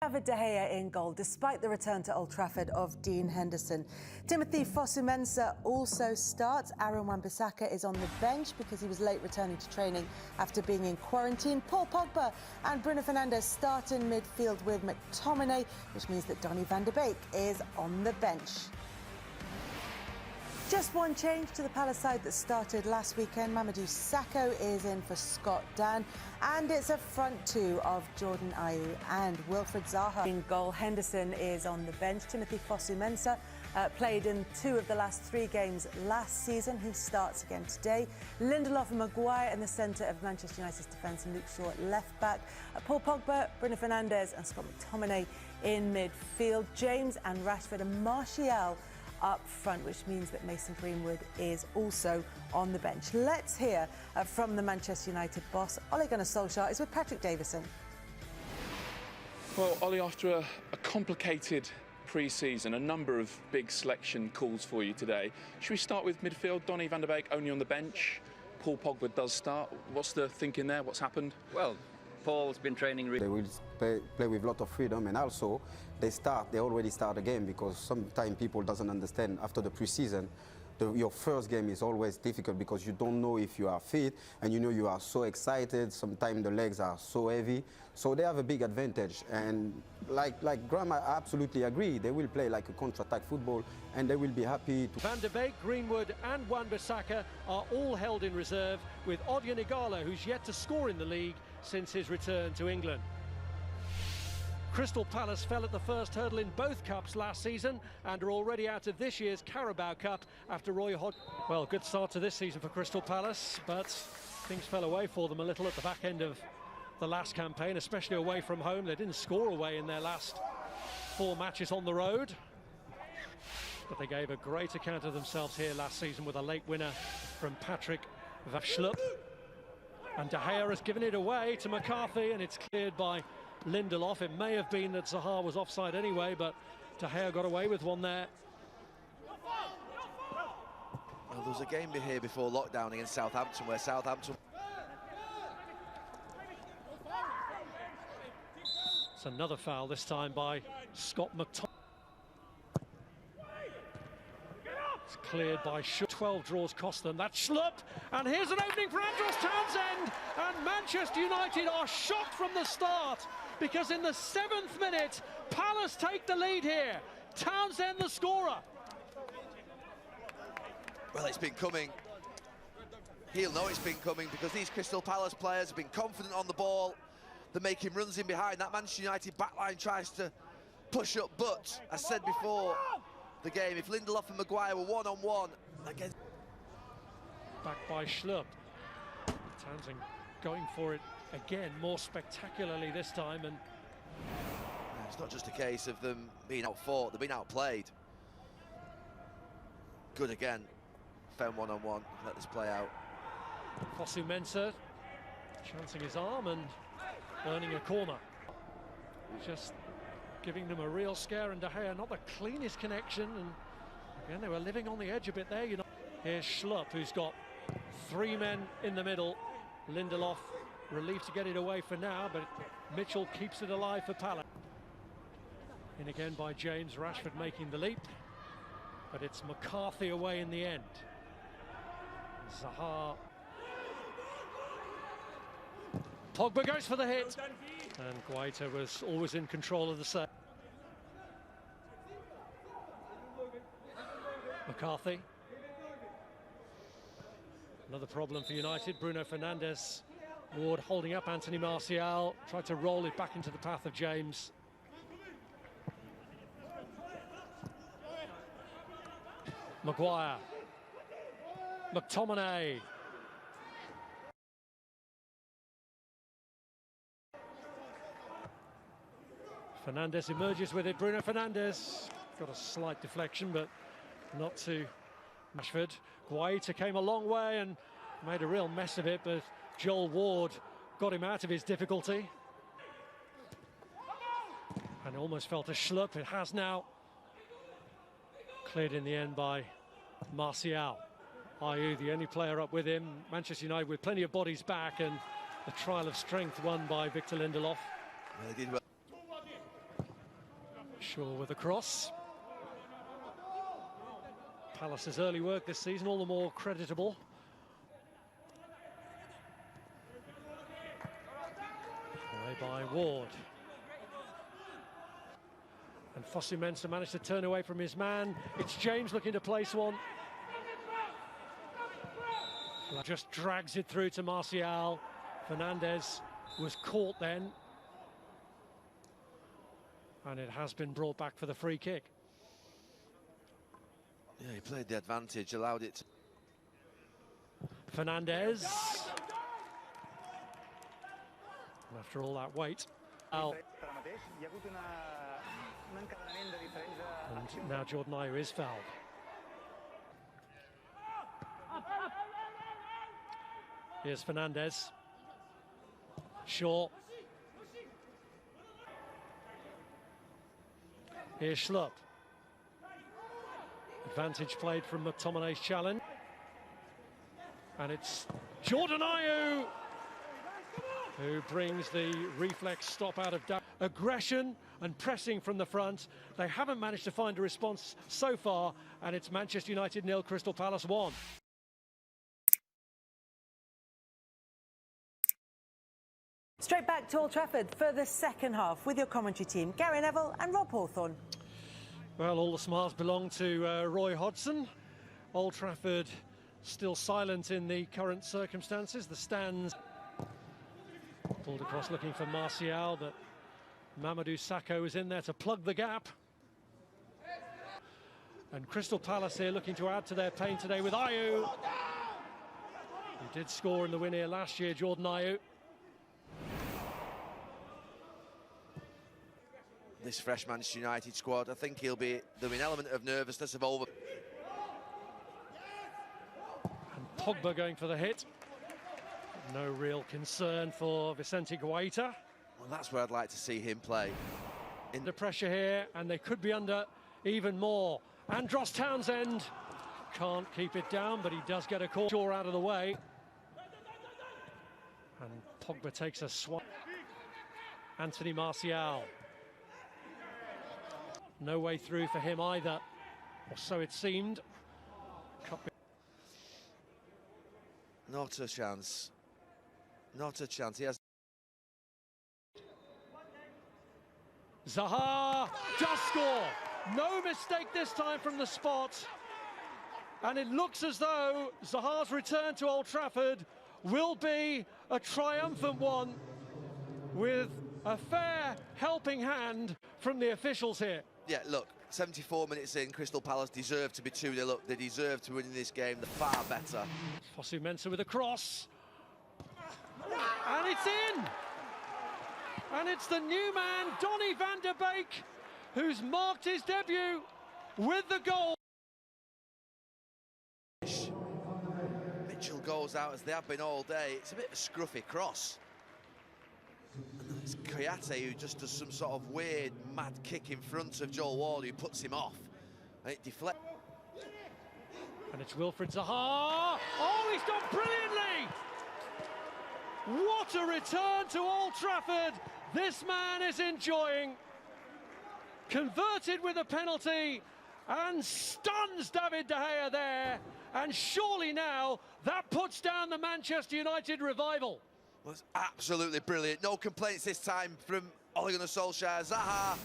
David De Gea in goal, despite the return to Old Trafford of Dean Henderson. Timothy Fosu-Mensah also starts. Aaron Wan-Bissaka is on the bench because he was late returning to training after being in quarantine. Paul Pogba and Bruno Fernandes start in midfield with McTominay, which means that Donny van de Beek is on the bench. Just one change to the Palace side that started last weekend. Mamadou Sakho is in for Scott Dann, and it's a front two of Jordan Ayew and Wilfried Zaha. In goal, Henderson is on the bench. Timothy Fosu-Mensah played in 2 of the last 3 games last season. He starts again today. Lindelof and Maguire in the centre of Manchester United's defence, and Luke Shaw at left back. Paul Pogba, Bruno Fernandes and Scott McTominay in midfield. James and Rashford and Martial up front, which means that Mason Greenwood is also on the bench. Let's hear from the Manchester United boss. Ole Gunnar Solskjaer is with Patrick Davison. Well, Ollie, after a complicated pre-season, a number of big selection calls for you today. Should we start with midfield? Donny van de Beek only on the bench. Paul Pogba does start. What's the thinking there? What's happened? Well, Paul's been training. They will play with a lot of freedom, and also they already start the game, because sometimes people doesn't understand after the pre-season. Your first game is always difficult because you don't know if you are fit, and you know you are so excited. Sometimes the legs are so heavy, so they have a big advantage. And like Graham, I absolutely agree. They will play like a counter-attack football, and they will be happy to. Van de Beek, Greenwood and Wan-Bissaka are all held in reserve, with Odion Ighalo, who's yet to score in the league since his return to England. Crystal Palace fell at the first hurdle in both cups last season and are already out of this year's Carabao Cup after Roy Hodgson. Well, good start to this season for Crystal Palace, but things fell away for them a little at the back end of the last campaign, especially away from home. They didn't score away in their last 4 matches on the road, but they gave a great account of themselves here last season with a late winner from Patrick Schlupp. And De Gea has given it away to McCarthy, and it's cleared by Lindelof. It may have been that Zaha was offside anyway, but De Gea got away with one there. Well, there was a game here before lockdown against Southampton, where Southampton... It's another foul, this time by Scott McTominay. It's cleared by Schlupp. 12 draws cost them. That's Schlupp, and here's an opening for Andros Townsend, and Manchester United are shocked from the start, because in the 7th minute, Palace take the lead here. Townsend the scorer. Well, it's been coming. He'll know it's been coming, because these Crystal Palace players have been confident on the ball. They're making runs in behind. That Manchester United backline tries to push up, but as said before the game, if Lindelof and Maguire were one-on-one against... Back by Schlupp. Townsend going for it again, more spectacularly this time, and it's not just a case of them being outfought, they've been outplayed. Good again, found one-on-one, let this play out. Fosu-Mensah chancing his arm and earning a corner. Just giving them a real scare, and De Gea not the cleanest connection, and again they were living on the edge a bit there, you know. Here's Schlupp, who's got 3 men in the middle. Lindelof relieved to get it away for now, but Mitchell keeps it alive for Palace. In again by James, Rashford making the leap, but it's McCarthy away in the end. Zaha. Pogba goes for the hit, and Guaita was always in control of the save. McCarthy. Another problem for United. Bruno Fernandes. Ward holding up Anthony Martial, tried to roll it back into the path of James. Maguire. McTominay. Fernandes emerges with it. Bruno Fernandes got a slight deflection, but not to Rashford. Guaita came a long way and made a real mess of it, but Joel Ward got him out of his difficulty. And it almost fell to Schlupp. It has now. Cleared in the end by Martial. Ayew, the only player up with him. Manchester United with plenty of bodies back, and a trial of strength won by Victor Lindelof. Well, he did well. Shaw with a cross. Palace's early work this season, all the more creditable. Away by Ward. And Fosu Mensah managed to turn away from his man. It's James looking to place one. Just drags it through to Martial. Fernandez was caught then. And it has been brought back for the free kick. Yeah, he played the advantage, allowed it. Fernandez. And after all that wait. And now Jordan Ayew is fouled. Here's Fernandez. Shaw. Here's Schlupp. Advantage played from McTominay's challenge. And it's Jordan Ayew who brings the reflex stop out of aggression and pressing from the front. They haven't managed to find a response so far, and it's Manchester United 0, Crystal Palace 1. Straight back to Old Trafford for the second half with your commentary team, Gary Neville and Rob Hawthorne. Well, all the smiles belong to Roy Hodgson. Old Trafford still silent in the current circumstances. The stands pulled across looking for Martial, but Mamadou Sakho is in there to plug the gap. And Crystal Palace here looking to add to their pain today with Ayew. He did score in the win here last year, Jordan Ayew. This fresh Manchester United squad, I think there'll be an element of nervousness of over. And Pogba going for the hit. No real concern for Vicente Guaita. Well, that's where I'd like to see him play. Under pressure here, and they could be under even more. Andros Townsend can't keep it down, but he does get a call. Shaw out of the way. And Pogba takes a swat. Anthony Martial. No way through for him either, or so it seemed. Not a chance. Not a chance. He has. Zaha does score. No mistake this time from the spot. And it looks as though Zaha's return to Old Trafford will be a triumphant one, with a fair helping hand from the officials here. Yeah, look, 74 minutes in, Crystal Palace deserve to be 2-0 up. They deserve to win in this game. They're far better. Fosu Mensah with a cross. And it's in! And it's the new man, Donny van der Beek, who's marked his debut with the goal. Mitchell goes out as they have been all day. It's a bit of a scruffy cross. And it's Kouyate who just does some sort of weird, mad kick in front of Joel Ward, who puts him off. And it deflects. And it's Wilfried Zaha. Oh, he's done brilliantly! What a return to Old Trafford this man is enjoying. Converted with a penalty and stuns David De Gea there. And surely now that puts down the Manchester United revival. Was absolutely brilliant. No complaints this time from Ole Gunnar Solskjaer. Zaha.